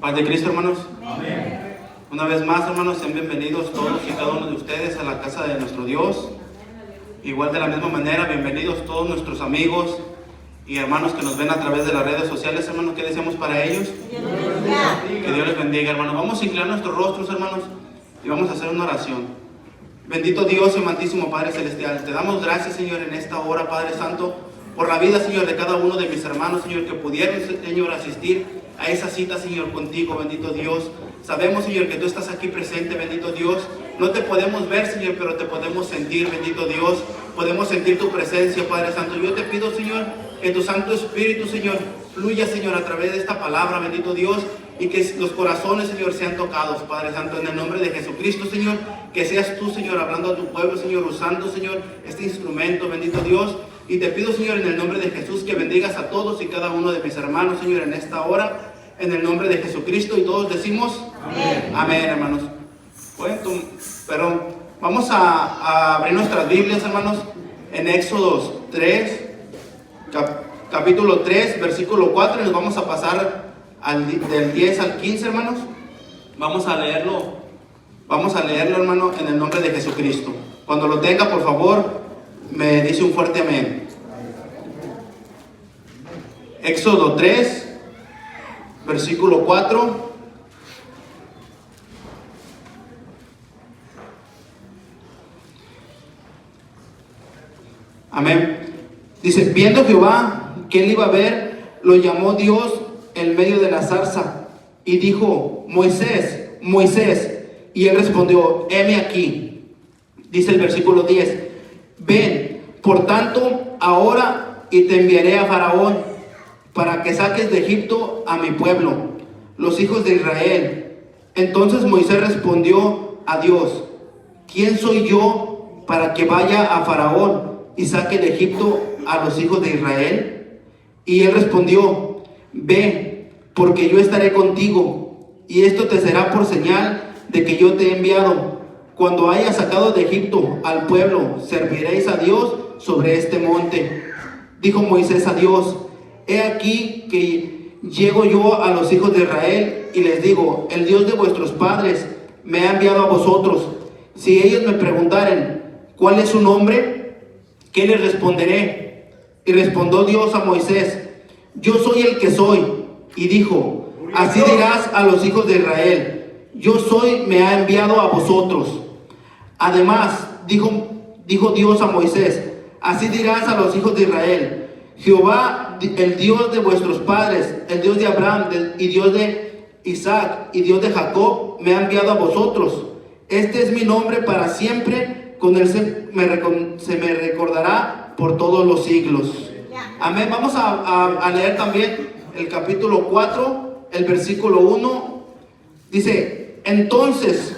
Paz de Cristo, hermanos. Amén. Una vez más, hermanos, sean bienvenidos todos y cada uno de ustedes a la casa de nuestro Dios. Igual de la misma manera, bienvenidos todos nuestros amigos y hermanos que nos ven a través de las redes sociales, hermanos. ¿Qué deseamos para ellos? Que Dios les bendiga, hermanos. Vamos a inclinar nuestros rostros, hermanos, y vamos a hacer una oración. Bendito Dios y amantísimo Padre Celestial, te damos gracias, Señor, en esta hora, Padre Santo, por la vida, Señor, de cada uno de mis hermanos, Señor, que pudieron, Señor, asistir a esa cita, Señor, contigo, bendito Dios. Sabemos, Señor, que tú estás aquí presente, bendito Dios. No te podemos ver, Señor, pero te podemos sentir, bendito Dios. Podemos sentir tu presencia, Padre Santo. Yo te pido, Señor, que tu Santo Espíritu, Señor, fluya, Señor, a través de esta palabra, bendito Dios, y que los corazones, Señor, sean tocados, Padre Santo, en el nombre de Jesucristo, Señor. Que seas tú, Señor, hablando a tu pueblo, Señor, usando, Señor, este instrumento, bendito Dios. Y te pido, Señor, en el nombre de Jesús, que bendigas a todos y cada uno de mis hermanos, Señor, en esta hora, en el nombre de Jesucristo. Y todos decimos amén. Amén, hermanos. Bueno, vamos a abrir nuestras Biblias, hermanos, en Éxodo 3, capítulo 3, versículo 4, y nos vamos a pasar del 10 al 15, hermanos. Vamos a leerlo, hermano, en el nombre de Jesucristo. Cuando lo tenga, por favor, me dice un fuerte amén. Éxodo 3, versículo 4. Amén. Dice, viendo Jehová que él iba a ver, lo llamó Dios en medio de la zarza y dijo, Moisés, Moisés. Y él respondió, heme aquí. Dice el versículo 10, ven, por tanto, ahora y te enviaré a Faraón para que saques de Egipto a mi pueblo, los hijos de Israel. Entonces Moisés respondió a Dios, ¿quién soy yo para que vaya a Faraón y saque de Egipto a los hijos de Israel? Y él respondió, ve, porque yo estaré contigo, y esto te será por señal de que yo te he enviado. Cuando hayas sacado de Egipto al pueblo, serviréis a Dios sobre este monte. Dijo Moisés a Dios, he aquí que llego yo a los hijos de Israel y les digo, el Dios de vuestros padres me ha enviado a vosotros. Si ellos me preguntaren, ¿cuál es su nombre? ¿Qué les responderé? Y respondió Dios a Moisés, yo soy el que soy. Y dijo, así dirás a los hijos de Israel, yo soy, me ha enviado a vosotros. Además, dijo Dios a Moisés, así dirás a los hijos de Israel, Jehová, el Dios de vuestros padres, el Dios de Abraham y Dios de Isaac y Dios de Jacob, me ha enviado a vosotros. Este es mi nombre para siempre, con él se me recordará por todos los siglos. Amén. Vamos a leer también el capítulo 4, el versículo 1. Dice, entonces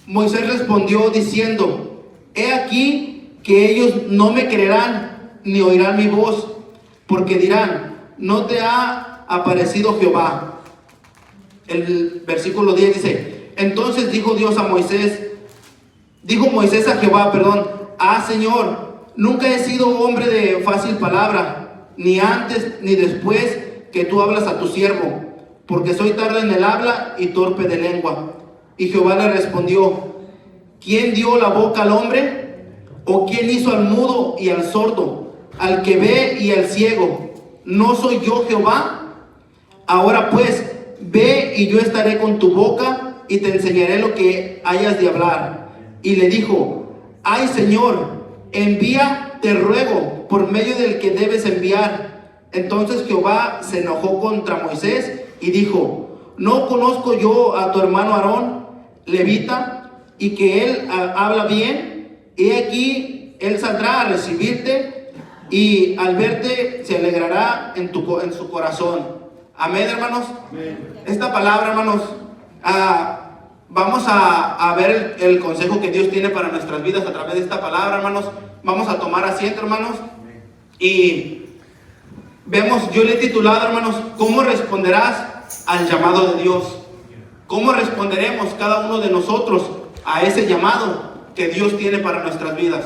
Moisés respondió diciendo, he aquí que ellos no me creerán ni oirán mi voz, porque dirán, no te ha aparecido Jehová. El versículo 10 dice, entonces dijo Moisés a Jehová, Señor, nunca he sido hombre de fácil palabra, ni antes ni después que tú hablas a tu siervo, porque soy tardo en el habla y torpe de lengua. Y Jehová le respondió, ¿quién dio la boca al hombre? ¿O quién hizo al mudo y al sordo, al que ve y al ciego? ¿No soy yo Jehová? Ahora pues, ve y yo estaré con tu boca y te enseñaré lo que hayas de hablar. Y le dijo, ay Señor, envía, te ruego, por medio del que debes enviar. Entonces Jehová se enojó contra Moisés y dijo, ¿no conozco yo a tu hermano Aarón, levita, y que él habla bien? He aquí, él saldrá a recibirte y al verte se alegrará en su corazón. Amén, hermanos. Amén. Esta palabra, hermanos, vamos a ver el consejo que Dios tiene para nuestras vidas a través de esta palabra, hermanos. Vamos a tomar asiento, hermanos, y vemos, yo le he titulado, hermanos, ¿cómo responderás al llamado de Dios? ¿Cómo responderemos cada uno de nosotros a ese llamado que Dios tiene para nuestras vidas?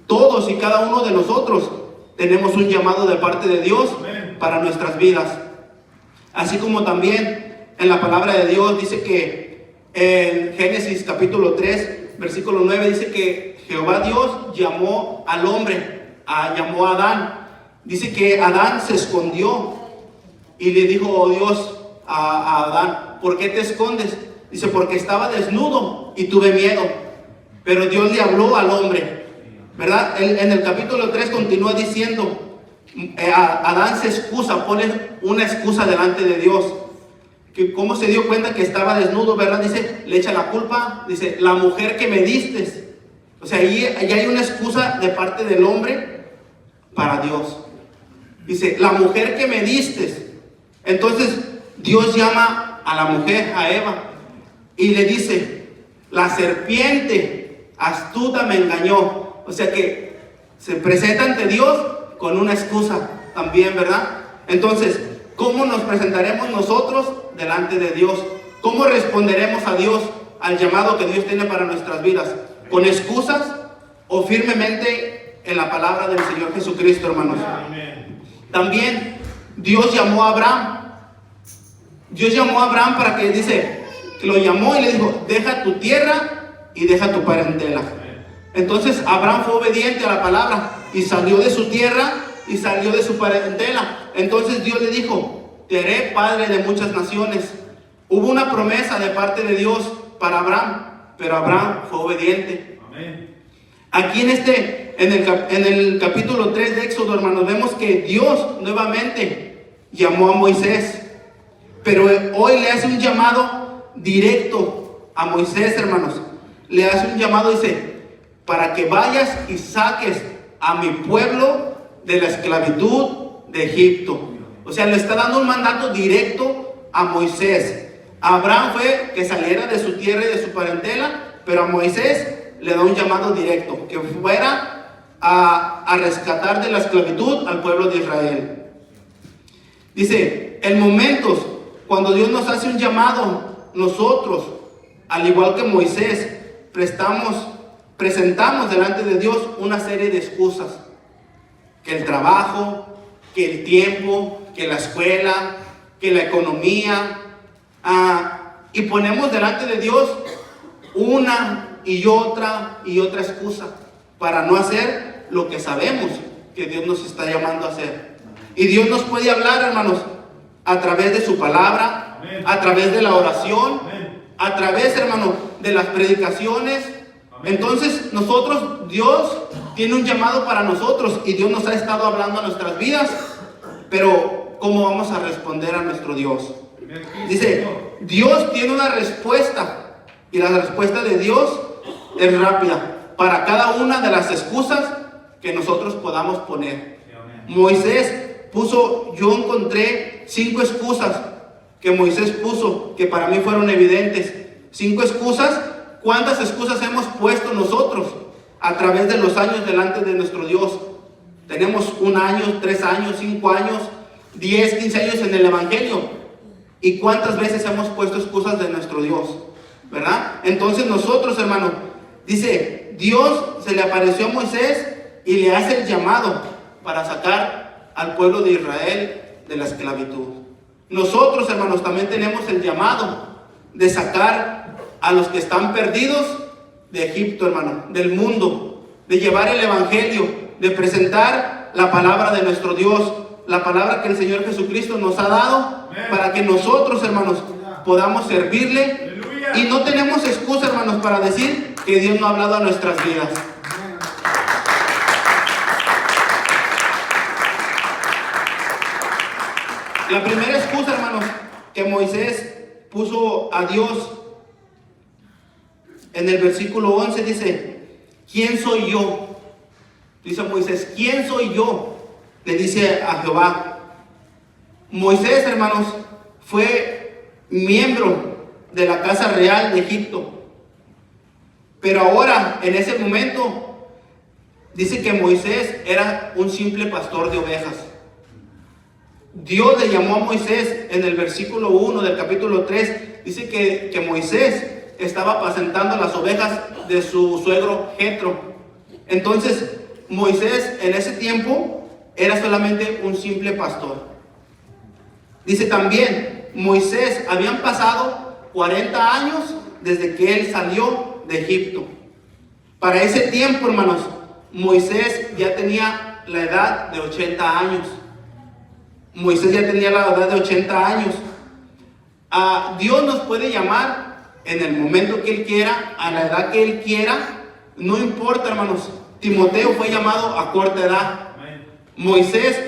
Todos y cada uno de nosotros tenemos un llamado de parte de Dios para nuestras vidas. Así como también en la palabra de Dios. Dice que en Génesis capítulo 3, versículo 9, dice que Jehová Dios llamó al hombre, llamó a Adán. Dice que Adán se escondió y le dijo Dios a Adán: ¿por qué te escondes? Dice: porque estaba desnudo y tuve miedo. Pero Dios le habló al hombre, ¿verdad? En el capítulo 3 continúa diciendo, Adán se excusa, pone una excusa delante de Dios, que cómo se dio cuenta que estaba desnudo, ¿verdad? Dice, le echa la culpa, dice: la mujer que me diste. O sea, ahí hay una excusa de parte del hombre para Dios. Dice: la mujer que me diste. Entonces Dios llama a la mujer, a Eva, y le dice: la serpiente astuta me engañó. O sea que se presenta ante Dios con una excusa también, ¿verdad? Entonces, ¿cómo nos presentaremos nosotros delante de Dios? ¿Cómo responderemos a Dios, al llamado que Dios tiene para nuestras vidas? ¿Con excusas o firmemente en la palabra del Señor Jesucristo, hermanos? Amén. También Dios llamó a Abraham. Dios llamó a Abraham para que, dice, que lo llamó y le dijo: deja tu tierra y deja tu parentela. Entonces Abraham fue obediente a la palabra y salió de su tierra y salió de su parentela. Entonces Dios le dijo: te haré padre de muchas naciones. Hubo una promesa de parte de Dios para Abraham, pero Abraham fue obediente. Amén. Aquí en el capítulo 3 de Éxodo, hermanos, vemos que Dios nuevamente llamó a Moisés, pero hoy le hace un llamado directo a Moisés, hermanos. Le hace un llamado, dice: para que vayas y saques a mi pueblo de la esclavitud de Egipto. O sea, le está dando un mandato directo a Moisés. A Abraham fue que saliera de su tierra y de su parentela, pero a Moisés le da un llamado directo, que fuera a rescatar de la esclavitud al pueblo de Israel. Dice, en momentos cuando Dios nos hace un llamado, nosotros, al igual que Moisés, presentamos delante de Dios una serie de excusas: que el trabajo, que el tiempo, que la escuela, que la economía, y ponemos delante de Dios una y otra excusa para no hacer lo que sabemos que Dios nos está llamando a hacer. Y Dios nos puede hablar, hermanos, a través de su palabra, amén, a través de la oración, amén, a través, hermano, de las predicaciones. Amén. Entonces nosotros, Dios tiene un llamado para nosotros y Dios nos ha estado hablando a nuestras vidas, pero ¿cómo vamos a responder a nuestro Dios? Dice, Dios tiene una respuesta y la respuesta de Dios es rápida para cada una de las excusas que nosotros podamos poner. Moisés yo encontré 5 excusas que Moisés puso, que para mí fueron evidentes. 5 excusas. ¿Cuántas excusas hemos puesto nosotros a través de los años delante de nuestro Dios? Tenemos 1 año, 3 años, 5 años, 10, 15 años en el Evangelio. ¿Y cuántas veces hemos puesto excusas de nuestro Dios? ¿Verdad? Entonces nosotros, hermano, dice, Dios se le apareció a Moisés y le hace el llamado para sacar al pueblo de Israel de la esclavitud. Nosotros, hermanos, también tenemos el llamado de sacar a los que están perdidos de Egipto, hermano, del mundo, de llevar el Evangelio, de presentar la palabra de nuestro Dios, la palabra que el Señor Jesucristo nos ha dado, para que nosotros, hermanos, podamos servirle. Y no tenemos excusa, hermanos, para decir que Dios no ha hablado a nuestras vidas. La primera excusa, hermanos, que Moisés puso a Dios en el versículo 11 dice: ¿quién soy yo? Dice Moisés, ¿quién soy yo? Le dice a Jehová. Moisés, hermanos, fue miembro de la casa real de Egipto, pero ahora, en ese momento, dice que Moisés era un simple pastor de ovejas. Dios le llamó a Moisés en el versículo 1 del capítulo 3. Dice que Moisés estaba apacentando las ovejas de su suegro Jetro. Entonces Moisés en ese tiempo era solamente un simple pastor. Dice también Moisés, habían pasado 40 años desde que él salió de Egipto. Para ese tiempo, hermanos, Moisés ya tenía la edad de 80 años. Moisés ya tenía la edad de 80 años. Dios nos puede llamar en el momento que Él quiera, a la edad que Él quiera. No importa, hermanos. Timoteo fue llamado a corta edad. Moisés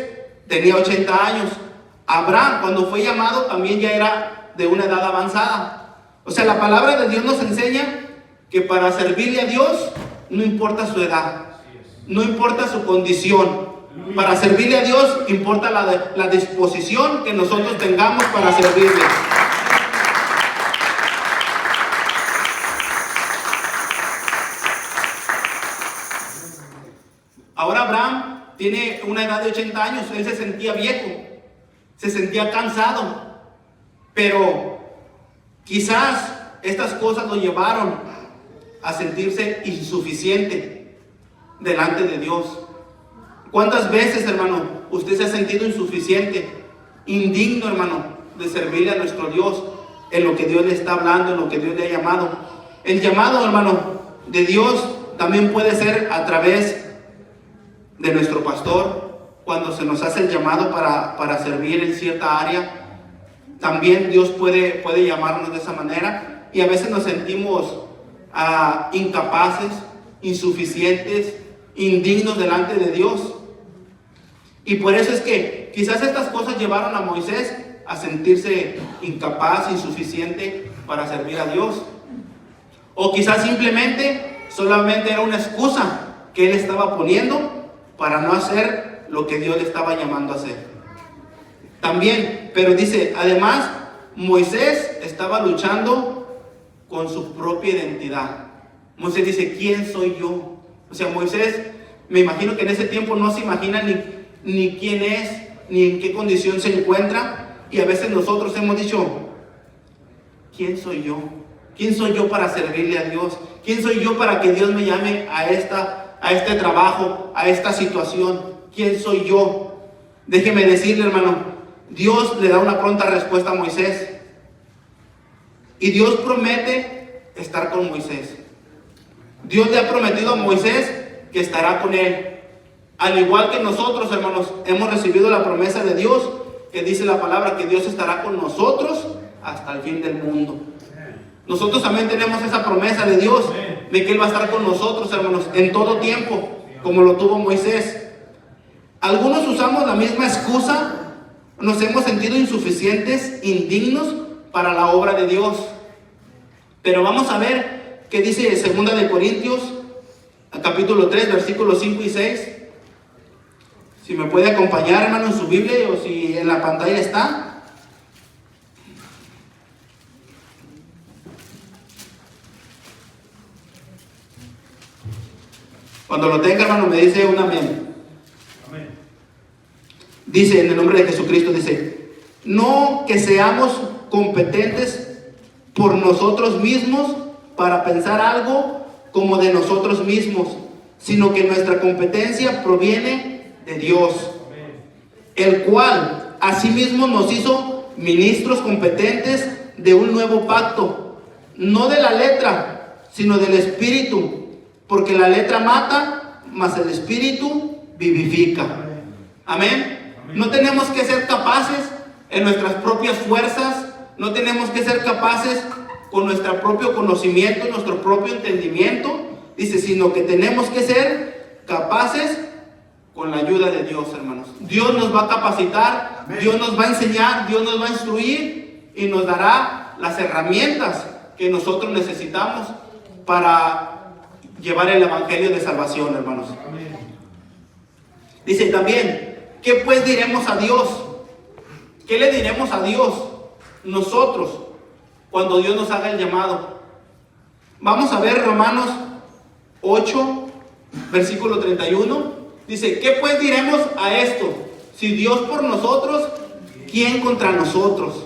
tenía 80 años. Abraham, cuando fue llamado, también ya era de una edad avanzada. O sea, la palabra de Dios nos enseña que para servirle a Dios no importa su edad, no importa su condición. Para servirle a Dios importa la disposición que nosotros tengamos para servirle. Ahora Abraham tiene una edad de 80 años, él se sentía viejo, se sentía cansado, pero quizás estas cosas lo llevaron a sentirse insuficiente delante de Dios. ¿Cuántas veces, hermano, usted se ha sentido insuficiente, indigno, hermano, de servirle a nuestro Dios en lo que Dios le está hablando, en lo que Dios le ha llamado? El llamado, hermano, de Dios también puede ser a través de nuestro pastor. Cuando se nos hace el llamado para servir en cierta área, también Dios puede llamarnos de esa manera, y a veces nos sentimos incapaces, insuficientes, indignos delante de Dios. Y por eso es que quizás estas cosas llevaron a Moisés a sentirse incapaz, insuficiente para servir a Dios. O quizás solamente era una excusa que él estaba poniendo para no hacer lo que Dios le estaba llamando a hacer. También, pero dice, además, Moisés estaba luchando con su propia identidad. Moisés dice, ¿quién soy yo? O sea, Moisés, me imagino que en ese tiempo no se imagina ni quién es, ni en qué condición se encuentra. Y a veces nosotros hemos dicho, ¿quién soy yo? ¿Quién soy yo para servirle a Dios? ¿Quién soy yo para que Dios me llame a este trabajo, a esta situación? ¿Quién soy yo? Déjeme decirle, hermano, Dios le da una pronta respuesta a Moisés. Y Dios promete estar con Moisés. Dios le ha prometido a Moisés que estará con él. Al igual que nosotros, hermanos, hemos recibido la promesa de Dios, que dice la palabra que Dios estará con nosotros hasta el fin del mundo. Nosotros también tenemos esa promesa de Dios, de que Él va a estar con nosotros, hermanos, en todo tiempo, como lo tuvo Moisés. Algunos usamos la misma excusa, nos hemos sentido insuficientes, indignos para la obra de Dios. Pero vamos a ver qué dice 2 de Corintios, capítulo 3, versículos 5 y 6. Si me puede acompañar, hermano, en su Biblia, o si en la pantalla está. Cuando lo tenga, hermano, me dice un amén. Amén. Dice, en el nombre de Jesucristo, dice, no que seamos competentes por nosotros mismos para pensar algo como de nosotros mismos, sino que nuestra competencia proviene de Dios, el cual asimismo nos hizo ministros competentes de un nuevo pacto, no de la letra, sino del Espíritu, porque la letra mata, mas el Espíritu vivifica. Amén. No tenemos que ser capaces en nuestras propias fuerzas, no tenemos que ser capaces con nuestro propio conocimiento, nuestro propio entendimiento, dice, sino que tenemos que ser capaces con la ayuda de Dios, hermanos. Dios nos va a capacitar, amén. Dios nos va a enseñar, Dios nos va a instruir y nos dará las herramientas que nosotros necesitamos para llevar el evangelio de salvación, hermanos. Amén. Dice también, ¿qué pues diremos a Dios? ¿Qué le diremos a Dios nosotros cuando Dios nos haga el llamado? Vamos a ver Romanos 8, versículo 31. Dice, ¿qué pues diremos a esto? Si Dios por nosotros, ¿quién contra nosotros?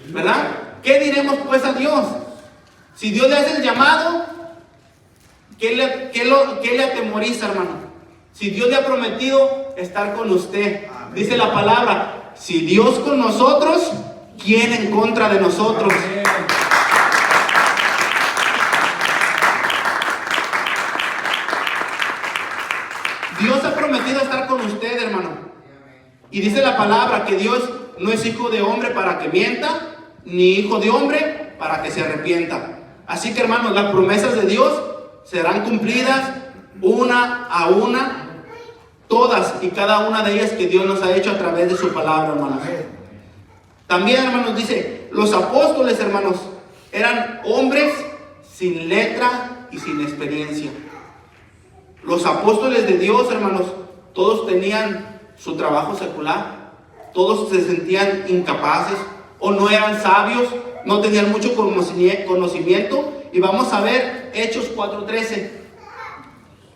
¿Verdad? ¿Qué diremos pues a Dios? Si Dios le hace el llamado, ¿qué le atemoriza, hermano? Si Dios le ha prometido estar con usted, dice la palabra, si Dios con nosotros, ¿quién en contra de nosotros? Dios ha prometido estar con usted, hermano. Y dice la palabra que Dios no es hijo de hombre para que mienta, ni hijo de hombre para que se arrepienta. Así que, hermanos, las promesas de Dios serán cumplidas una a una, todas y cada una de ellas que Dios nos ha hecho a través de su palabra, hermanos. También, hermanos, dice, los apóstoles, hermanos, eran hombres sin letra y sin experiencia. Los apóstoles de Dios, hermanos, todos tenían su trabajo secular, todos se sentían incapaces o no eran sabios, no tenían mucho conocimiento. Y vamos a ver Hechos 4:13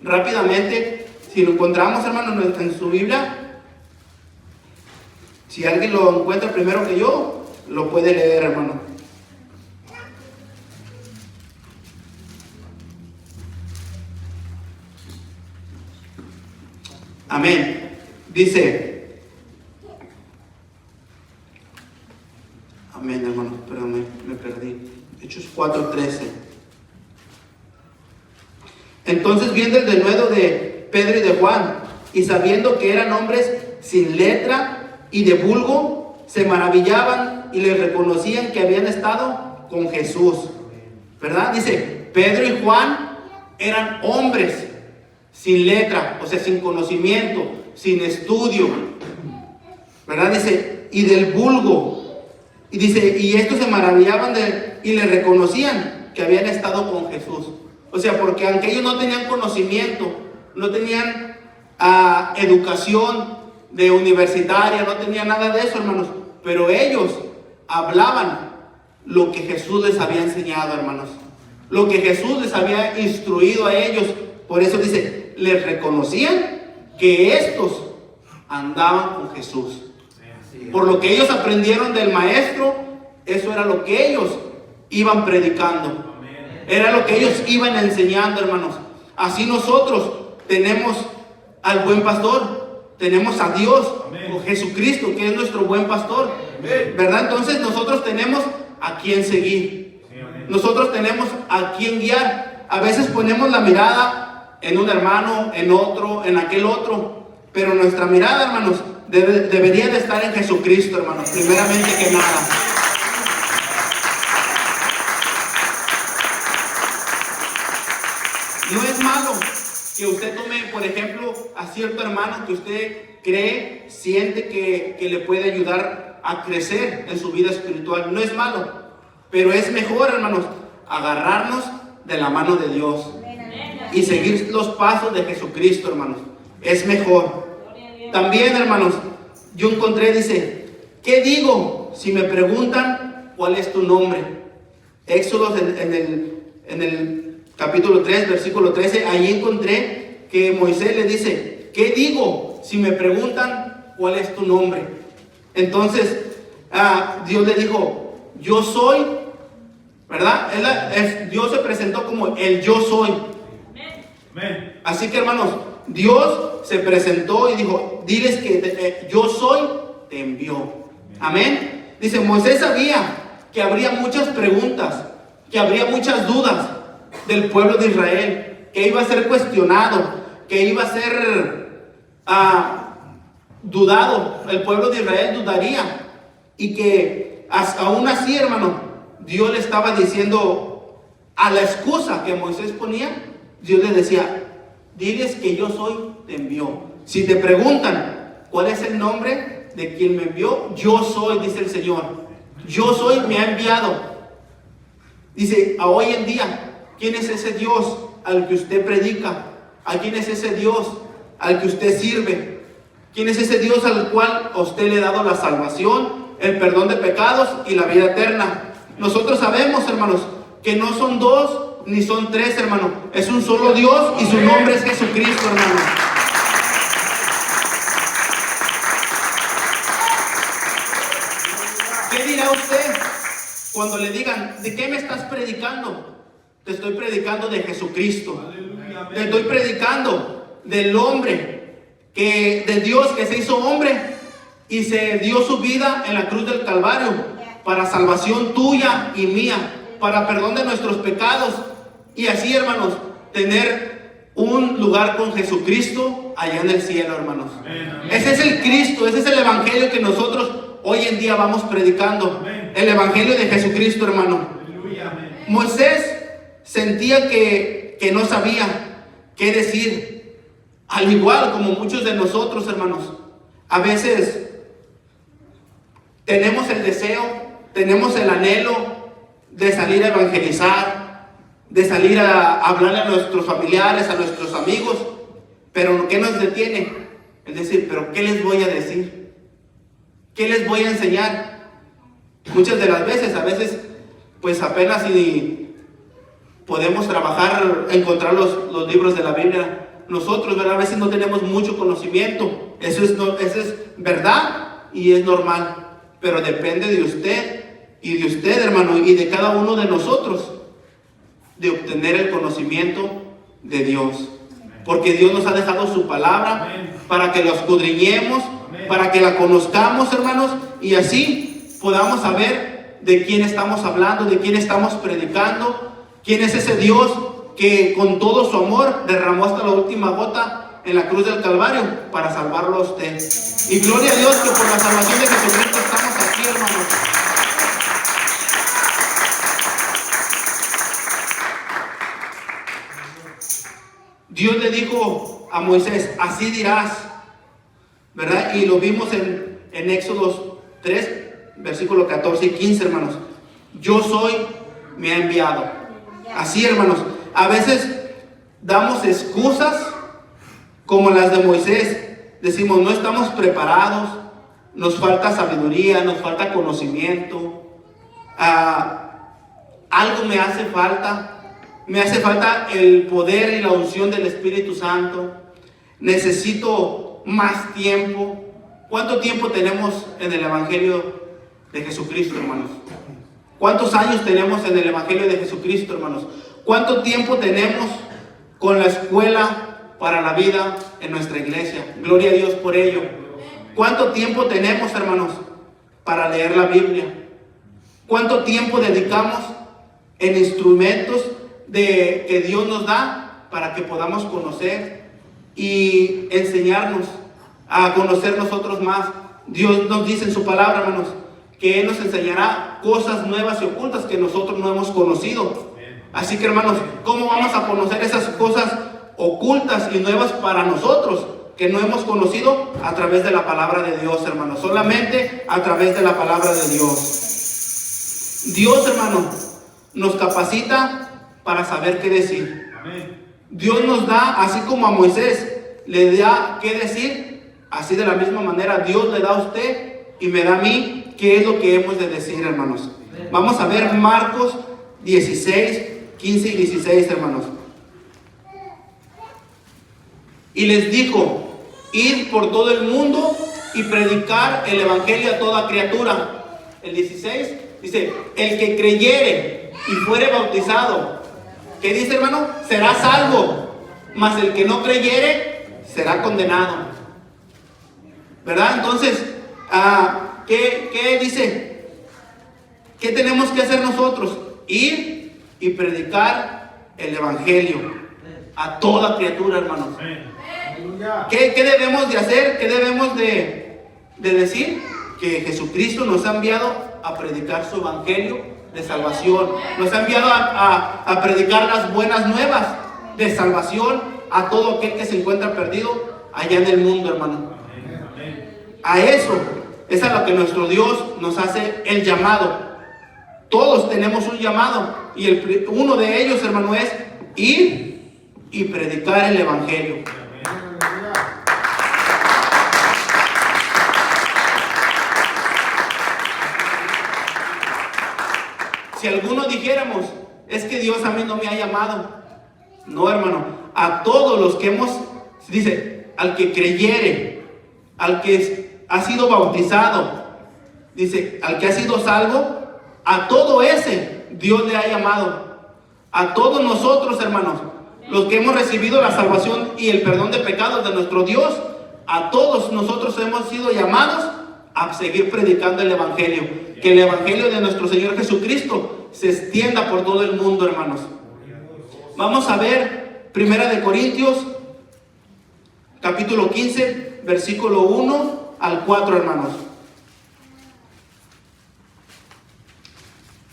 rápidamente, si lo encontramos, hermanos, en su Biblia. Si alguien lo encuentra primero que yo, lo puede leer, hermano. Amén. Dice, amén, hermano, perdón, me perdí. Hechos 4:13. Entonces, viendo el denuedo de Pedro y de Juan, y sabiendo que eran hombres sin letra y de vulgo, se maravillaban y les reconocían que habían estado con Jesús. ¿Verdad? Dice, Pedro y Juan eran hombres sin letra, o sea, sin conocimiento, sin estudio, ¿verdad? Dice, y del vulgo. Y dice, y estos se maravillaban y le reconocían que habían estado con Jesús. O sea, porque aunque ellos no tenían conocimiento, no tenían educación de universitaria, no tenían nada de eso, hermanos, pero ellos hablaban lo que Jesús les había enseñado, hermanos, lo que Jesús les había instruido a ellos. Por eso dice, les reconocían que estos andaban con Jesús. Por lo que ellos aprendieron del maestro, eso era lo que ellos iban predicando, era lo que ellos iban enseñando, hermanos. Así nosotros tenemos al buen pastor, tenemos a Dios, o Jesucristo, que es nuestro buen pastor, ¿verdad? Entonces nosotros tenemos a quien seguir, nosotros tenemos a quien guiar. A veces ponemos la mirada en un hermano, en otro, en aquel otro, pero nuestra mirada, hermanos, debería de estar en Jesucristo, hermanos, primeramente que nada. No es malo que usted tome, por ejemplo, a cierto hermano que usted cree, siente que le puede ayudar a crecer en su vida espiritual. No es malo, pero es mejor, hermanos, agarrarnos de la mano de Dios y seguir los pasos de Jesucristo, hermanos. Es mejor. También, hermanos, yo encontré, dice, ¿qué digo si me preguntan cuál es tu nombre? Éxodo en el capítulo 3, versículo 13, ahí encontré que Moisés le dice, ¿qué digo si me preguntan cuál es tu nombre? Entonces, Dios le dijo, yo soy, ¿verdad? Dios se presentó como el yo soy. Así que, hermanos, Dios se presentó y dijo, diles que yo soy, te envió. Amén. Dice, Moisés sabía que habría muchas preguntas, que habría muchas dudas del pueblo de Israel, que iba a ser cuestionado, que iba a ser dudado. El pueblo de Israel dudaría, y que aún así, hermano, Dios le estaba diciendo a la excusa que Moisés ponía, Dios le decía, diles que yo soy, te envió. Si te preguntan cuál es el nombre de quien me envió, yo soy, dice el Señor. Yo soy, me ha enviado. Dice, a hoy en día, ¿quién es ese Dios al que usted predica? ¿A quién es ese Dios al que usted sirve? ¿Quién es ese Dios al cual a usted le ha dado la salvación, el perdón de pecados y la vida eterna? Nosotros sabemos, hermanos, que no son dos ni son tres, hermano. Es un solo Dios y su nombre es Jesucristo, hermano. ¿Qué dirá usted cuando le digan, ¿de qué me estás predicando? Te estoy predicando de Jesucristo. Te estoy predicando del hombre, de Dios que se hizo hombre y se dio su vida en la cruz del Calvario para salvación tuya y mía, para perdón de nuestros pecados, y así, hermanos, tener un lugar con Jesucristo allá en el cielo, hermanos. Ese es el Cristo, ese es el evangelio que nosotros hoy en día vamos predicando. El evangelio de Jesucristo, hermano. Moisés sentía que no sabía qué decir, al igual como muchos de nosotros, hermanos. A veces tenemos el deseo, tenemos el anhelo de salir a evangelizar, de salir a hablarle a nuestros familiares, a nuestros amigos, pero ¿qué nos detiene? Es decir, ¿pero qué les voy a decir? ¿Qué les voy a enseñar? Muchas de las veces, pues apenas si podemos trabajar, encontrar los libros de la Biblia. Nosotros, ¿verdad? A veces no tenemos mucho conocimiento. Eso es verdad y es normal. Pero depende de usted, hermano, y de cada uno de nosotros, de obtener el conocimiento de Dios. Porque Dios nos ha dejado su palabra para que la escudriñemos, para que la conozcamos, hermanos, y así podamos saber de quién estamos hablando, de quién estamos predicando, quién es ese Dios que con todo su amor derramó hasta la última gota en la cruz del Calvario para salvarlo a usted. Y gloria a Dios que por la salvación de Jesucristo estamos aquí, hermanos. Dios le dijo a Moisés, así dirás, ¿verdad? Y lo vimos en Éxodo 3, versículo 14 y 15, hermanos. Yo soy, me ha enviado. Así, hermanos, a veces damos excusas como las de Moisés. Decimos, no estamos preparados, nos falta sabiduría, nos falta conocimiento, algo me hace falta el poder y la unción del Espíritu Santo, necesito más tiempo. ¿Cuánto tiempo tenemos en el Evangelio de Jesucristo, hermanos? ¿Cuántos años tenemos en el Evangelio de Jesucristo, hermanos? ¿Cuánto tiempo tenemos con la escuela para la vida en nuestra iglesia? Gloria a Dios por ello. ¿Cuánto tiempo tenemos, hermanos, para leer la Biblia? ¿Cuánto tiempo dedicamos en instrumentos que Dios nos da para que podamos conocer y enseñarnos a conocer nosotros más? Dios nos dice en su palabra, hermanos, que Él nos enseñará cosas nuevas y ocultas que nosotros no hemos conocido. Así que, hermanos, ¿cómo vamos a conocer esas cosas ocultas y nuevas para nosotros que no hemos conocido? A través de la palabra de Dios, hermanos. Solamente a través de la palabra de Dios. Dios, hermano, nos capacita para saber qué decir. Dios nos da, así como a Moisés le da qué decir, así de la misma manera Dios le da a usted y me da a mí qué es lo que hemos de decir, hermanos. Vamos a ver Marcos 16, 15 y 16, hermanos. Y les dijo, id por todo el mundo y predicar el evangelio a toda criatura. El 16 dice, el que creyere y fuere bautizado, ¿qué dice, hermano? Será salvo, mas el que no creyere será condenado. ¿Verdad? Entonces, ¿qué dice? ¿Qué tenemos que hacer nosotros? Ir y predicar el evangelio a toda criatura, hermanos. ¿Qué debemos de hacer? ¿Qué debemos de decir? Que Jesucristo nos ha enviado a predicar su evangelio de salvación. Nos ha enviado a predicar las buenas nuevas de salvación a todo aquel que se encuentra perdido allá en el mundo, hermano. A eso es a lo que nuestro Dios nos hace el llamado. Todos tenemos un llamado y uno de ellos, hermano, es ir y predicar el evangelio. Si algunos dijéramos, es que Dios a mí no me ha llamado. No, hermano, a todos los que dice, al que creyere, al que ha sido bautizado, dice, al que ha sido salvo, a todo ese Dios le ha llamado. A todos nosotros, hermanos, los que hemos recibido la salvación y el perdón de pecados de nuestro Dios, a todos nosotros hemos sido llamados a seguir predicando el evangelio. que el evangelio de nuestro Señor Jesucristo se extienda por todo el mundo, hermanos. Vamos a ver 1 Corintios capítulo 15, versículo 1 al 4, hermanos.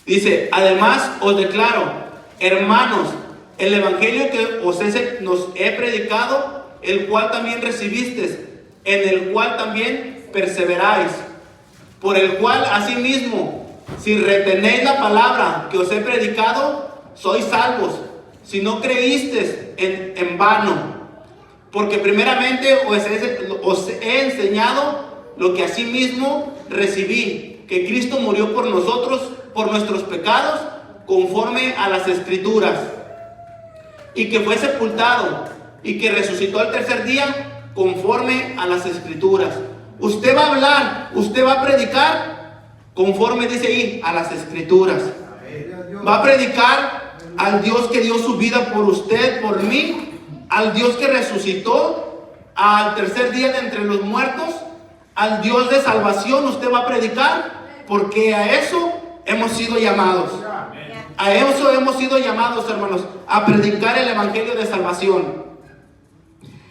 Dice: además os declaro, hermanos, el evangelio que nos he predicado, el cual también recibisteis, en el cual también perseveráis, por el cual asimismo, si retenéis la palabra que os he predicado, sois salvos, si no creísteis en vano. Porque primeramente os he enseñado lo que asimismo recibí, que Cristo murió por nosotros, por nuestros pecados, conforme a las Escrituras, y que fue sepultado, y que resucitó al tercer día, conforme a las Escrituras. Usted va a hablar, usted va a predicar, conforme dice ahí, a las Escrituras. Va a predicar al Dios que dio su vida por usted, por mí, al Dios que resucitó al tercer día de entre los muertos, al Dios de salvación. Usted va a predicar, porque a eso hemos sido llamados. A eso hemos sido llamados, hermanos, a predicar el evangelio de salvación.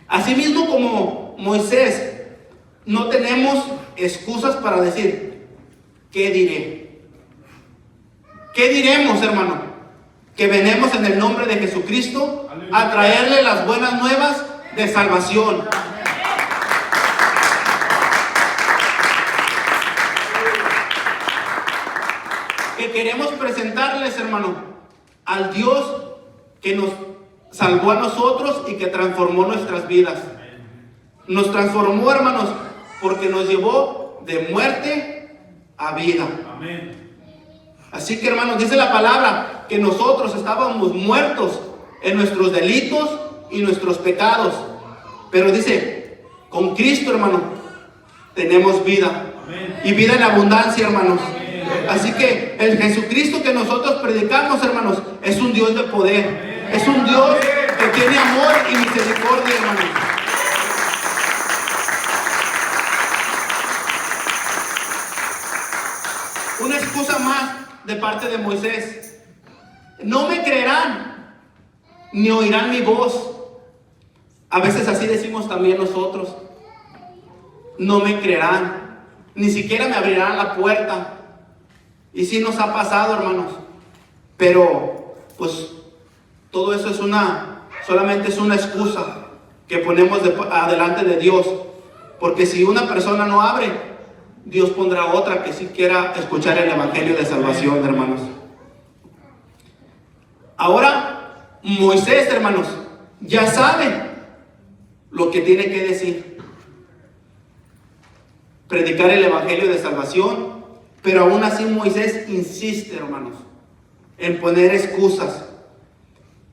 Asimismo, como Moisés, no tenemos excusas para decir: ¿qué diré? ¿Qué diremos, hermano? Que venimos en el nombre de Jesucristo a traerle las buenas nuevas de salvación. Que queremos presentarles, hermano, al Dios que nos salvó a nosotros y que transformó nuestras vidas. Nos transformó, hermanos, porque nos llevó de muerte a vida. Así que, hermanos, dice la palabra que nosotros estábamos muertos en nuestros delitos y nuestros pecados. Pero dice, con Cristo, hermano, tenemos vida. Y vida en abundancia, hermanos. Así que el Jesucristo que nosotros predicamos, hermanos, es un Dios de poder. Es un Dios que tiene amor y misericordia, hermanos. Una excusa más de parte de Moisés: no me creerán ni oirán mi voz. A veces así decimos también nosotros: no me creerán, ni siquiera me abrirán la puerta. Y sí nos ha pasado, hermanos, pero pues todo eso solamente es una excusa que ponemos adelante de Dios, porque si una persona no abre, Dios pondrá otra que sí quiera escuchar el evangelio de salvación, hermanos. Ahora Moisés, hermanos, ya sabe lo que tiene que decir: predicar el evangelio de salvación. Pero aún así Moisés insiste, hermanos, en poner excusas.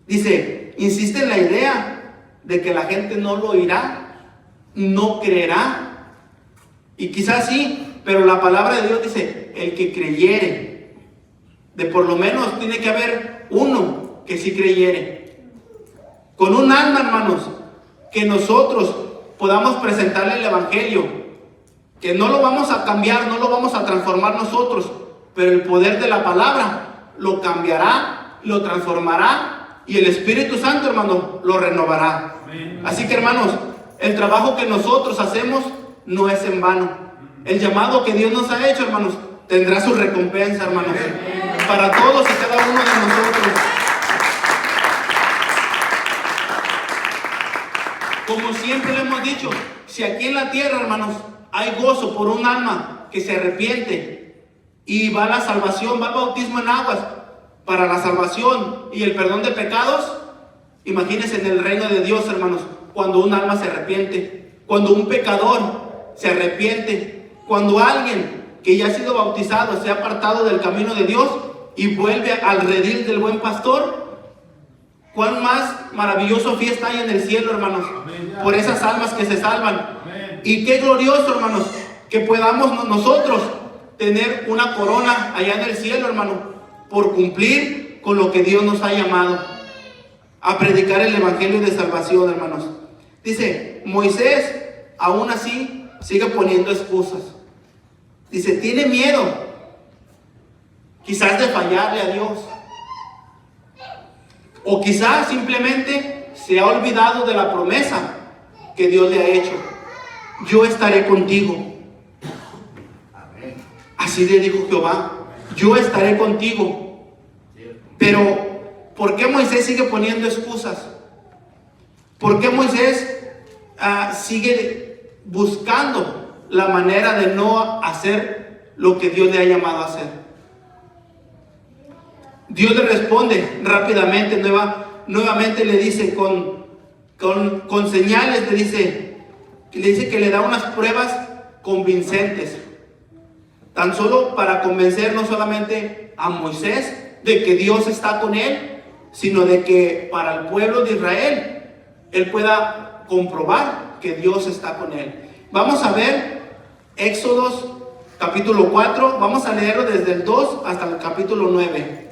Dice, insiste en la idea de que la gente no lo oirá, no creerá. Y quizás sí, pero la palabra de Dios dice, el que creyere. De por lo menos tiene que haber uno que sí creyere. Con un alma, hermanos, que nosotros podamos presentarle el evangelio. Que no lo vamos a cambiar, no lo vamos a transformar nosotros, pero el poder de la palabra lo cambiará, lo transformará, y el Espíritu Santo, hermano, lo renovará. Así que, hermanos, el trabajo que nosotros hacemos no es en vano. El llamado que Dios nos ha hecho, hermanos, tendrá su recompensa, hermanos, para todos y cada uno de nosotros. Como siempre le hemos dicho, si aquí en la tierra, hermanos, hay gozo por un alma que se arrepiente y va a la salvación, va al bautismo en aguas para la salvación y el perdón de pecados, imagínense en el reino de Dios, hermanos, cuando un alma se arrepiente, cuando un pecador se arrepiente, cuando alguien que ya ha sido bautizado se ha apartado del camino de Dios y vuelve al redil del buen pastor. Cuán más maravilloso fiesta hay en el cielo, hermanos, por esas almas que se salvan. Y qué glorioso, hermanos, que podamos nosotros tener una corona allá en el cielo, hermano, por cumplir con lo que Dios nos ha llamado a predicar el evangelio de salvación, hermanos. Dice, Moisés aún así sigue poniendo excusas. Dice, tiene miedo quizás de fallarle a Dios, o quizás simplemente se ha olvidado de la promesa que Dios le ha hecho. Yo estaré contigo. Así le dijo Jehová, yo estaré contigo. Pero ¿por qué Moisés sigue poniendo excusas? ¿Por qué Moisés sigue buscando la manera de no hacer lo que Dios le ha llamado a hacer? Dios le responde rápidamente, nuevamente le dice con señales, le dice que le da unas pruebas convincentes, tan solo para convencer no solamente a Moisés de que Dios está con él, sino de que para el pueblo de Israel él pueda comprobar que Dios está con él. Vamos a ver Éxodos capítulo 4, vamos a leerlo desde el 2 hasta el capítulo 9.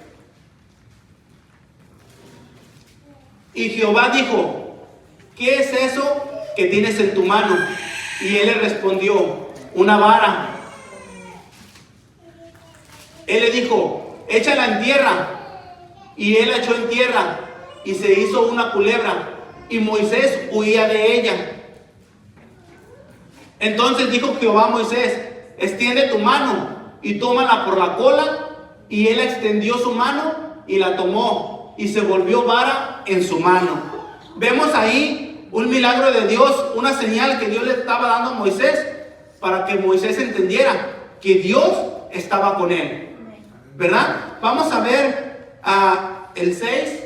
Y Jehová dijo, ¿qué es eso que tienes en tu mano? Y él le respondió, una vara. Él le dijo, échala en tierra. Y él la echó en tierra y se hizo una culebra, y Moisés huía de ella. Entonces dijo Jehová a Moisés, extiende tu mano y tómala por la cola. Y él extendió su mano y la tomó, y se volvió vara en su mano. Vemos ahí un milagro de Dios, una señal que Dios le estaba dando a Moisés para que Moisés entendiera que Dios estaba con él, ¿verdad? Vamos a ver el 6.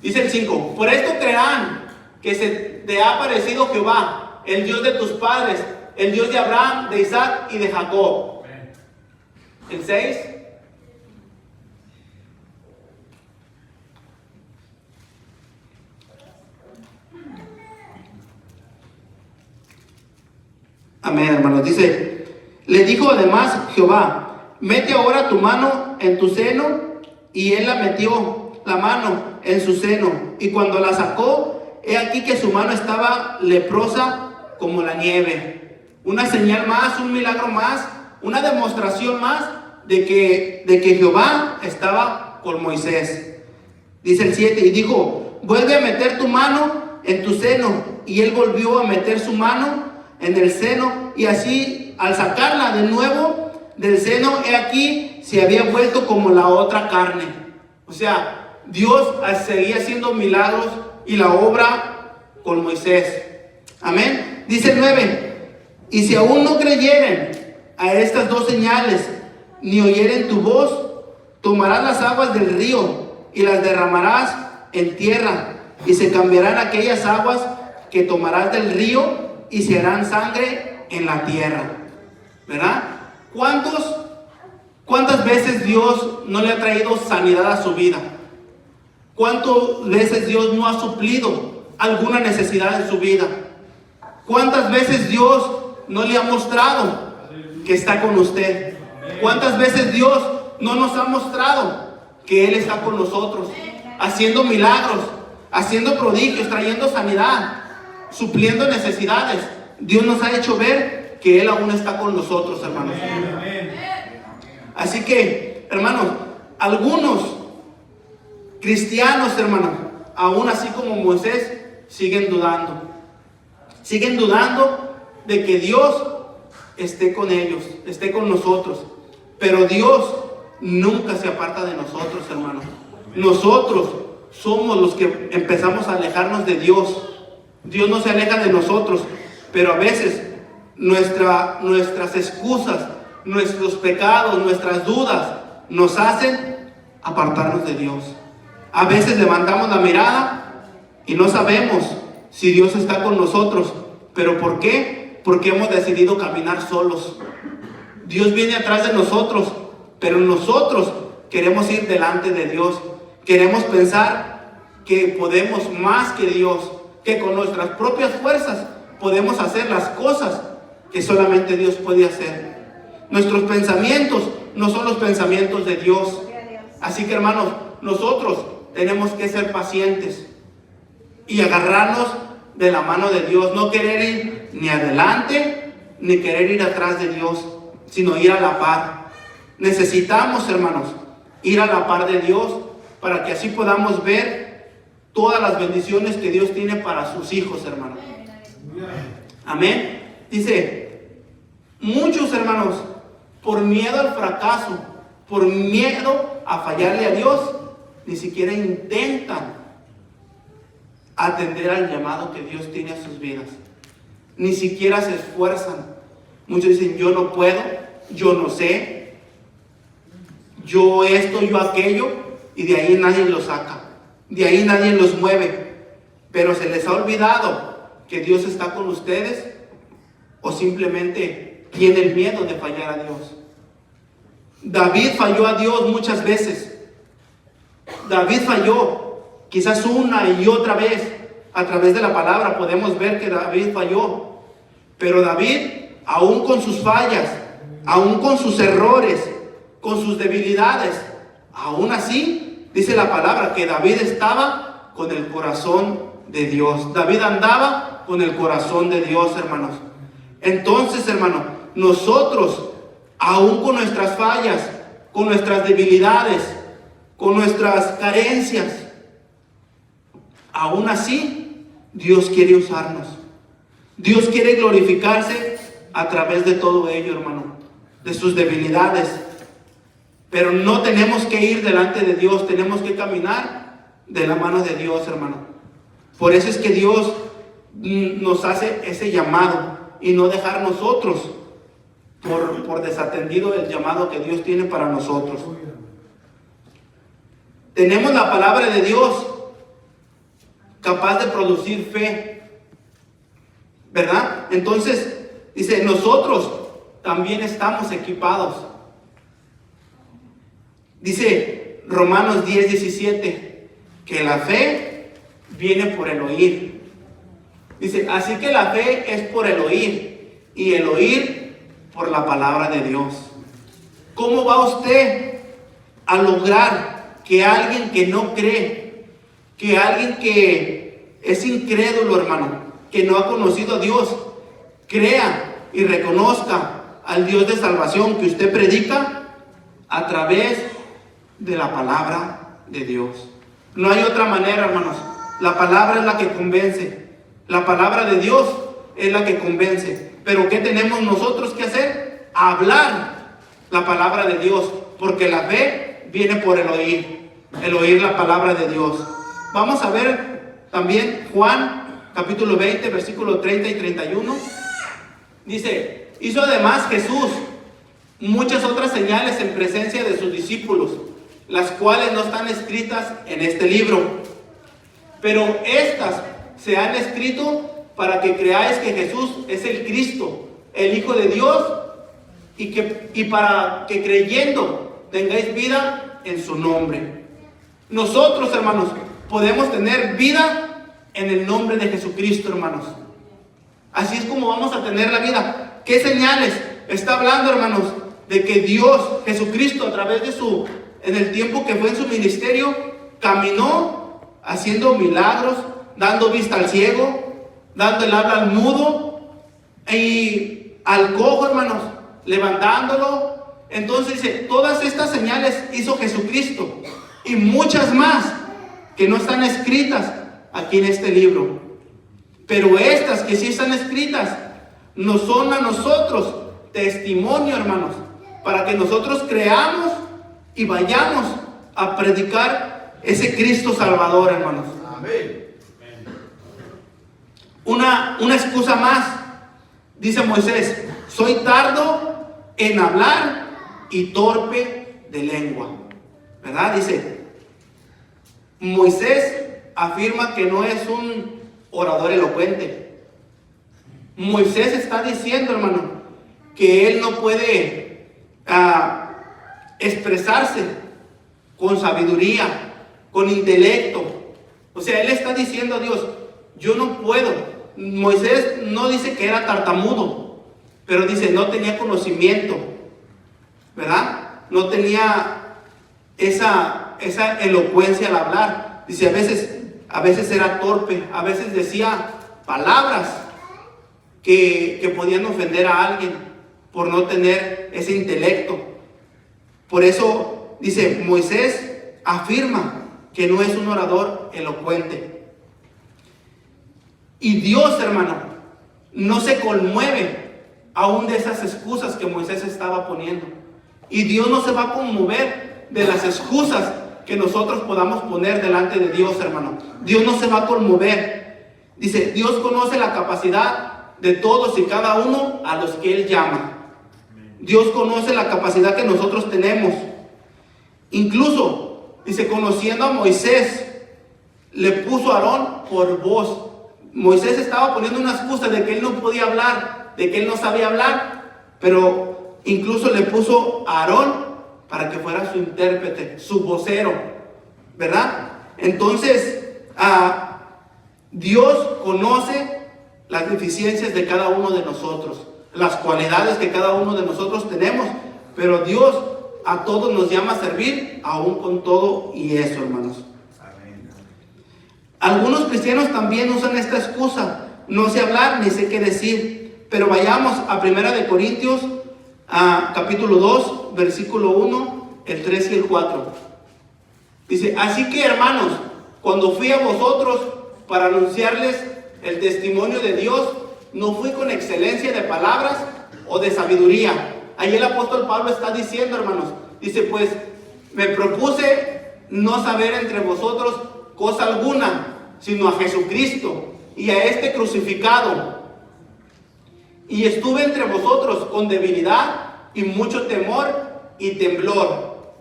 Dice el 5, por esto creerán que se te ha aparecido Jehová, el Dios de tus padres, el Dios de Abraham, de Isaac y de Jacob. El 6. Amén, hermanos. Dice, le dijo además Jehová, mete ahora tu mano en tu seno. Y él la metió la mano en su seno, y cuando la sacó, he aquí que su mano estaba leprosa como la nieve. Una señal más, un milagro más, una demostración más de que Jehová estaba con Moisés. Dice el 7, y dijo, vuelve a meter tu mano en tu seno. Y él volvió a meter su mano en el seno, y así al sacarla de nuevo del seno, he aquí se había vuelto como la otra carne. O sea, Dios seguía haciendo milagros y la obra con Moisés. Amén. Dice el 9, y si aún no creyeren a estas dos señales, ni oyeren tu voz, tomarás las aguas del río y las derramarás en tierra, y se cambiarán aquellas aguas que tomarás del río y se harán sangre en la tierra. ¿Verdad? ¿Cuántas veces Dios no le ha traído sanidad a su vida? ¿Cuántas veces Dios no ha suplido alguna necesidad en su vida? ¿Cuántas veces Dios no le ha mostrado que está con usted? ¿Cuántas veces Dios no nos ha mostrado que Él está con nosotros, haciendo milagros, haciendo prodigios, trayendo sanidad, supliendo necesidades? Dios nos ha hecho ver que Él aún está con nosotros, hermanos. Así que, hermanos, algunos cristianos, hermanos, aún así como Moisés, siguen dudando. Siguen dudando de que Dios esté con ellos, esté con nosotros. Pero Dios nunca se aparta de nosotros, hermanos. Nosotros somos los que empezamos a alejarnos de Dios. Dios no se aleja de nosotros, pero a veces nuestras excusas, nuestros pecados, nuestras dudas nos hacen apartarnos de Dios. A veces levantamos la mirada y no sabemos si Dios está con nosotros. ¿Pero por qué? Porque hemos decidido caminar solos. Dios viene atrás de nosotros, pero nosotros queremos ir delante de Dios. Queremos pensar que podemos más que Dios, que con nuestras propias fuerzas podemos hacer las cosas que solamente Dios puede hacer. Nuestros pensamientos no son los pensamientos de Dios. Así que, hermanos, nosotros tenemos que ser pacientes y agarrarnos de la mano de Dios, no querer ir ni adelante ni querer ir atrás de Dios, sino ir a la par. Necesitamos, hermanos, ir a la par de Dios para que así podamos ver todas las bendiciones que Dios tiene para sus hijos, hermanos. Amén. Dice, muchos hermanos, por miedo al fracaso, por miedo a fallarle a Dios, ni siquiera intentan atender al llamado que Dios tiene a sus vidas. Ni siquiera se esfuerzan. Muchos dicen, yo no puedo, yo no sé, yo esto, yo aquello, y de ahí nadie los saca, de ahí nadie los mueve. Pero se les ha olvidado que Dios está con ustedes, o simplemente tienen miedo de fallar a Dios. David falló a Dios muchas veces. David falló, quizás una y otra vez. A través de la palabra podemos ver que David falló. Pero David, aún con sus fallas, aún con sus errores, con sus debilidades, aún así, dice la palabra que David estaba con el corazón de Dios. David andaba con el corazón de Dios, hermanos. Entonces, hermano, nosotros, aún con nuestras fallas, con nuestras debilidades, con nuestras carencias, aún así, Dios quiere usarnos. Dios quiere glorificarse a través de todo ello, hermano, de sus debilidades. Pero no tenemos que ir delante de Dios, tenemos que caminar de la mano de Dios, hermano. Por eso es que Dios nos hace ese llamado y no dejar nosotros por desatendido el llamado que Dios tiene para nosotros. Tenemos la palabra de Dios capaz de producir fe, ¿verdad? Entonces, dice, nosotros también estamos equipados. Dice Romanos 10:17, que la fe viene por el oír. Dice, así que la fe es por el oír, y el oír por la palabra de Dios. ¿Cómo va usted a lograr que alguien que no cree, que alguien que es incrédulo, hermano, que no ha conocido a Dios, crea y reconozca al Dios de salvación que usted predica? A través de la palabra de Dios. No hay otra manera, hermanos. La palabra es la que convence. La palabra de Dios es la que convence. Pero ¿qué tenemos nosotros que hacer? Hablar la palabra de Dios, porque la fe viene por el oír la palabra de Dios. Vamos a ver también Juan capítulo 20, versículo 30 y 31. Dice, hizo además Jesús muchas otras señales en presencia de sus discípulos, las cuales no están escritas en este libro, pero estas se han escrito para que creáis que Jesús es el Cristo, el Hijo de Dios, y para que creyendo tengáis vida en su nombre. Nosotros, hermanos, podemos tener vida en el nombre de Jesucristo, hermanos. Así es como vamos a tener la vida. ¿Qué señales está hablando, hermanos? De que Dios, Jesucristo, a través de en el tiempo que fue en su ministerio, caminó haciendo milagros, dando vista al ciego, dando el habla al mudo y al cojo, hermanos, levantándolo. Entonces dice, todas estas señales hizo Jesucristo y muchas más que no están escritas aquí en este libro. Pero estas que sí están escritas nos son a nosotros testimonio, hermanos, para que nosotros creamos y vayamos a predicar ese Cristo Salvador, hermanos. Amén. Una excusa más, dice Moisés, soy tardo en hablar y torpe de lengua, ¿verdad? Dice, Moisés afirma que no es un orador elocuente. Moisés está diciendo, hermano, que él no puede expresarse con sabiduría, con intelecto. O sea, él está diciendo a Dios, yo no puedo. Moisés no dice que era tartamudo, pero dice, no tenía conocimiento, ¿verdad? No tenía esa elocuencia al hablar. Dice, a veces era torpe, a veces decía palabras que podían ofender a alguien por no tener ese intelecto. Por eso dice, Moisés afirma que no es un orador elocuente. Y Dios, hermano, no se conmueve aún de esas excusas que Moisés estaba poniendo. Y Dios no se va a conmover de las excusas que nosotros podamos poner delante de Dios, hermano. Dios no se va a conmover. Dice, Dios conoce la capacidad de todos y cada uno a los que Él llama. Dios conoce la capacidad que nosotros tenemos. Incluso, dice, conociendo a Moisés, le puso a Aarón por voz. Moisés estaba poniendo una excusa de que él no podía hablar, de que él no sabía hablar, pero incluso le puso a Aarón para que fuera su intérprete, su vocero, ¿verdad? Entonces, Dios conoce las deficiencias de cada uno de nosotros, las cualidades que cada uno de nosotros tenemos, pero Dios a todos nos llama a servir, aún con todo y eso, hermanos. Algunos cristianos también usan esta excusa, no sé hablar ni sé qué decir, pero vayamos a 1 Corintios, capítulo 2, versículo 1, el 3 y el 4. Dice, así que hermanos, cuando fui a vosotros para anunciarles el testimonio de Dios, no fui con excelencia de palabras o de sabiduría. Ahí el apóstol Pablo está diciendo, hermanos, dice, pues me propuse no saber entre vosotros cosa alguna, sino a Jesucristo y a este crucificado. Y estuve entre vosotros con debilidad y mucho temor y temblor.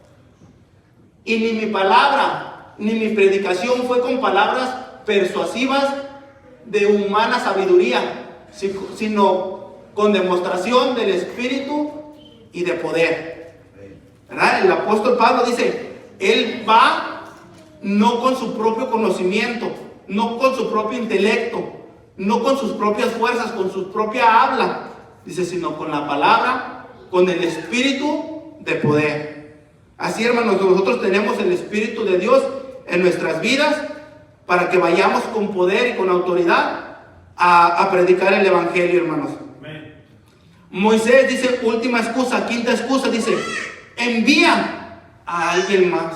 Y ni mi palabra ni mi predicación fue con palabras persuasivas de humana sabiduría, sino con demostración del Espíritu y de poder. ¿Verdad? El apóstol Pablo dice, él va no con su propio conocimiento, no con su propio intelecto, no con sus propias fuerzas, con su propia habla, dice, sino con la palabra, con el Espíritu de poder. Así, hermanos, nosotros tenemos el Espíritu de Dios en nuestras vidas para que vayamos con poder y con autoridad a predicar el Evangelio, hermanos. Amén. Moisés dice, última excusa, quinta excusa, dice, envía a alguien más.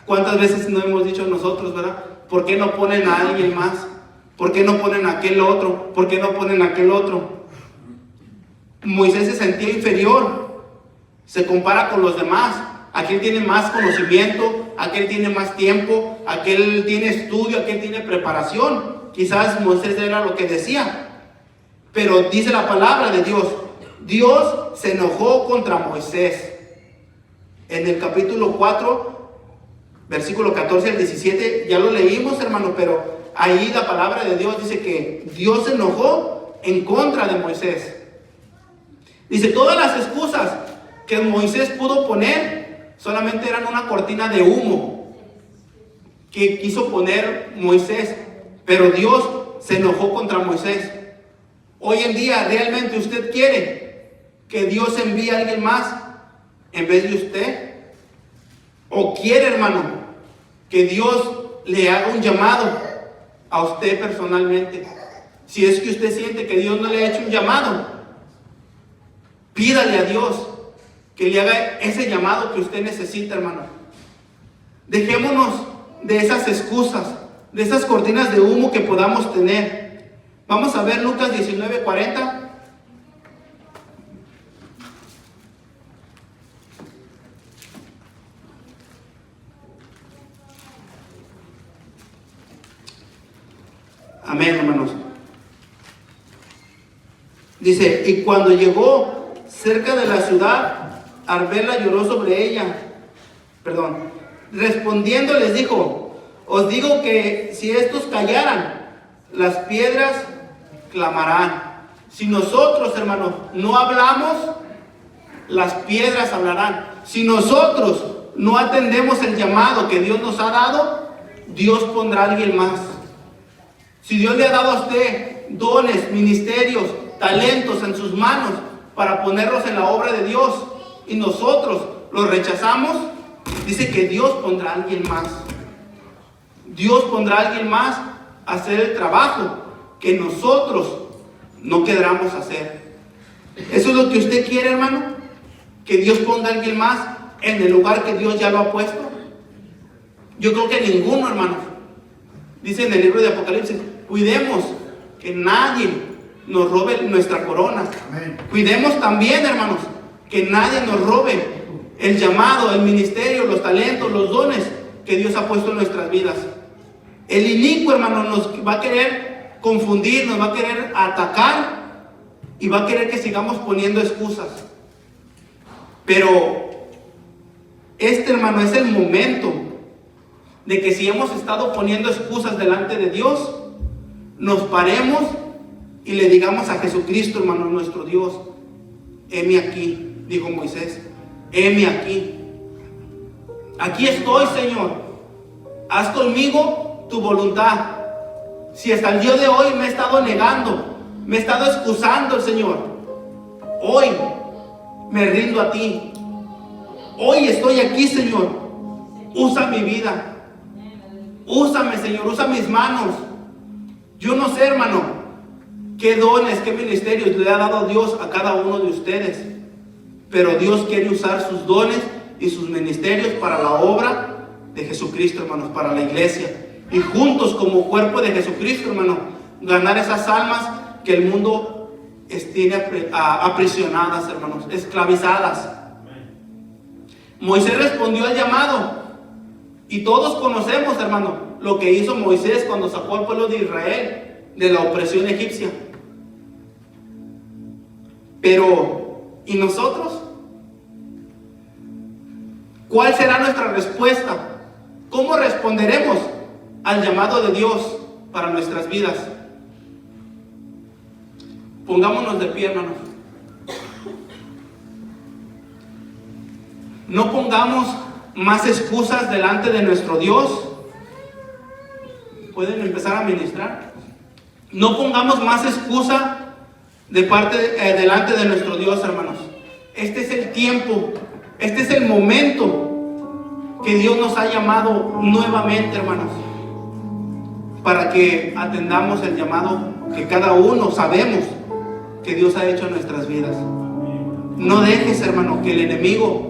¿Cuántas veces no hemos dicho nosotros, verdad? ¿Por qué no ponen a alguien más? ¿Por qué no ponen a aquel otro? ¿Por qué no ponen a aquel otro? Moisés se sentía inferior, se compara con los demás. Aquel tiene más conocimiento, aquel tiene más tiempo, aquel tiene estudio, aquel tiene preparación. Quizás Moisés era lo que decía, pero dice la palabra de Dios, Dios se enojó contra Moisés. En el capítulo 4, versículo 14 al 17, ya lo leímos, hermano, pero ahí la palabra de Dios dice que Dios se enojó en contra de Moisés. Dice, todas las excusas que Moisés pudo poner solamente eran una cortina de humo que quiso poner Moisés, pero Dios se enojó contra Moisés. Hoy en día, ¿realmente usted quiere que Dios envíe a alguien más en vez de usted? ¿O quiere, hermano, que Dios le haga un llamado a usted personalmente? Si es que usted siente que Dios no le ha hecho un llamado, pídale a Dios que le haga ese llamado que usted necesita, hermano. Dejémonos de esas excusas, de esas cortinas de humo que podamos tener. Vamos a ver Lucas 19:40. Amén, hermanos. Dice, y cuando llegó cerca de la ciudad, Arbela lloró sobre ella. Respondiendo les dijo, os digo que si estos callaran, las piedras clamarán. Si nosotros, hermanos, no hablamos, las piedras hablarán. Si nosotros no atendemos el llamado que Dios nos ha dado, Dios pondrá a alguien más. Si Dios le ha dado a usted dones, ministerios, talentos en sus manos para ponerlos en la obra de Dios y nosotros los rechazamos, dice que Dios pondrá a alguien más. Dios pondrá a alguien más a hacer el trabajo que nosotros no queramos hacer. ¿Eso es lo que usted quiere, hermano? ¿Que Dios ponga a alguien más en el lugar que Dios ya lo ha puesto? Yo creo que ninguno, hermano. Dice en el libro de Apocalipsis, cuidemos que nadie nos robe nuestra corona. Amén. Cuidemos también, hermanos, que nadie nos robe el llamado, el ministerio, los talentos, los dones que Dios ha puesto en nuestras vidas. El inicuo, hermano, nos va a querer confundir, nos va a querer atacar y va a querer que sigamos poniendo excusas. Pero hermano, es el momento de que si hemos estado poniendo excusas delante de Dios, nos paremos y le digamos a Jesucristo, hermano, nuestro Dios: heme aquí, dijo Moisés, heme aquí. Aquí estoy, Señor. Haz conmigo tu voluntad. Si hasta el día de hoy me he estado negando, me he estado excusando, Señor, hoy me rindo a ti. Hoy estoy aquí, Señor. Usa mi vida. Úsame, Señor. Usa mis manos. Yo no sé, hermano, qué dones, qué ministerios le ha dado Dios a cada uno de ustedes. Pero Dios quiere usar sus dones y sus ministerios para la obra de Jesucristo, hermanos, para la iglesia. Y juntos, como cuerpo de Jesucristo, hermano, ganar esas almas que el mundo tiene aprisionadas, hermanos, esclavizadas. Moisés respondió al llamado. Y todos conocemos, hermano, lo que hizo Moisés cuando sacó al pueblo de Israel de la opresión egipcia. Pero, ¿y nosotros? ¿Cuál será nuestra respuesta? ¿Cómo responderemos al llamado de Dios para nuestras vidas? Pongámonos de pie, hermanos. No pongamos más excusas delante de nuestro Dios. Pueden empezar a ministrar. No pongamos más excusa delante de nuestro Dios, hermanos. Este es el tiempo, este es el momento que Dios nos ha llamado nuevamente, hermanos, para que atendamos el llamado que cada uno sabemos que Dios ha hecho en nuestras vidas. No dejes, hermano, que el enemigo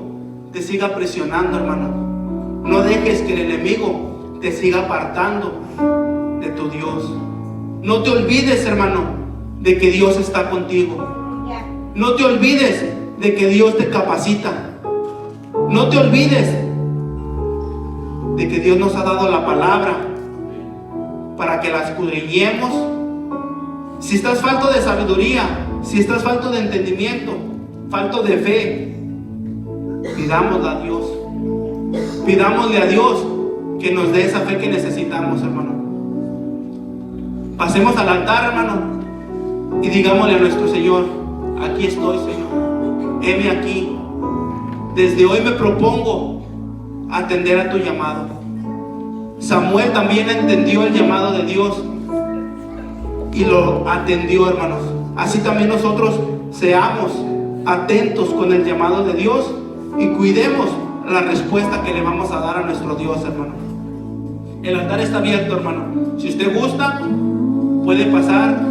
te siga presionando, hermano. No dejes que el enemigo te siga apartando de tu Dios. No te olvides, hermano, de que Dios está contigo. No te olvides de que Dios te capacita. No te olvides de que Dios nos ha dado la palabra para que la escudriñemos. Si estás falto de sabiduría, si estás falto de entendimiento, falto de fe, pidámosle a Dios. Pidámosle a Dios que nos dé esa fe que necesitamos, hermano. Pasemos al altar, hermano, y digámosle a nuestro Señor: aquí estoy, Señor. Heme aquí. Desde hoy me propongo atender a tu llamado. Samuel también entendió el llamado de Dios y lo atendió, hermanos. Así también nosotros seamos atentos con el llamado de Dios y cuidemos la respuesta que le vamos a dar a nuestro Dios, hermano. El altar está abierto, hermano. Si usted gusta, puede pasar